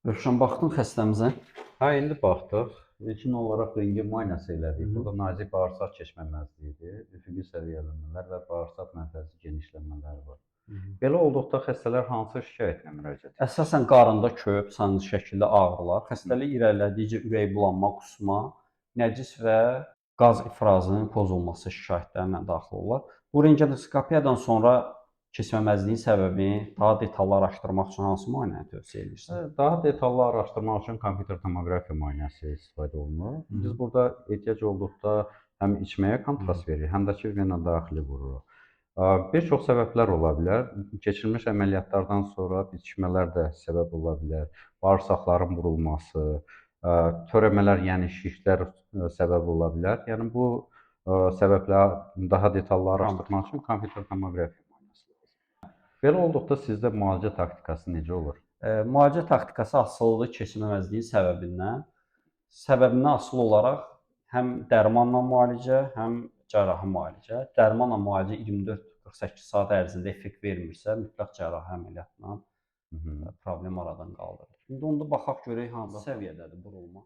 Rövşən, baxdın xəstəmizə? Hə, indi baxdıq. İlkin olaraq rentgen müayinəsi elədik. Burada nazik bağırsaq keçməməzliyidir, üfüqi səviyyələnmələr və bağırsaq mərkəzi genişlənmələri var. Belə olduqda xəstələr hansı şikayətlə müraciət edir? Əsasən qarında köp, sancı şəkildə ağrılar, xəstəlik irəlilədikcə ürək bulanma, qusma, nəcis və qaz ifrazının pozulması şikayətlərlə daxil olurlar. Bu rentgenoskopiyadan sonra keçməməzliyin səbəbini daha detallı araşdırmaq üçün hansı müayinəni tövsiyə edirsən? Daha detallı araşdırmaq üçün kompüter tomoqrafiya müayinəsi istifadə olunur. Biz burada ehtiyac olduqda həm içməyə kontrast veririk, həm də ki, vena daxili vururuq. Bir çox səbəblər ola bilər. Keçirilmiş əməliyyatlardan sonra bitişmələr də səbəb ola bilər. Bağırsaqların vurulması, törəmələr, yəni şişlər səbəb ola bilər. Yəni bu səbəbləri daha detallı araşdırmaq üçün kompüter tomoqrafiya müayinəsi lazımdır. Belə olduqda sizdə müalicə taktikası necə olur? Müalicə taktikası asılıdır keçməməzliyin səbəbindən asılı olaraq həm dərmanla müalicə, həm cərrahi müalicə. Dərmanla müalicə 24-48 saat ərzində effekt vermirsə, mütləq cərrahi əməliyyatla problem aradan qaldırılır. İndi onda baxaq görək hansı səviyyədədir burulma.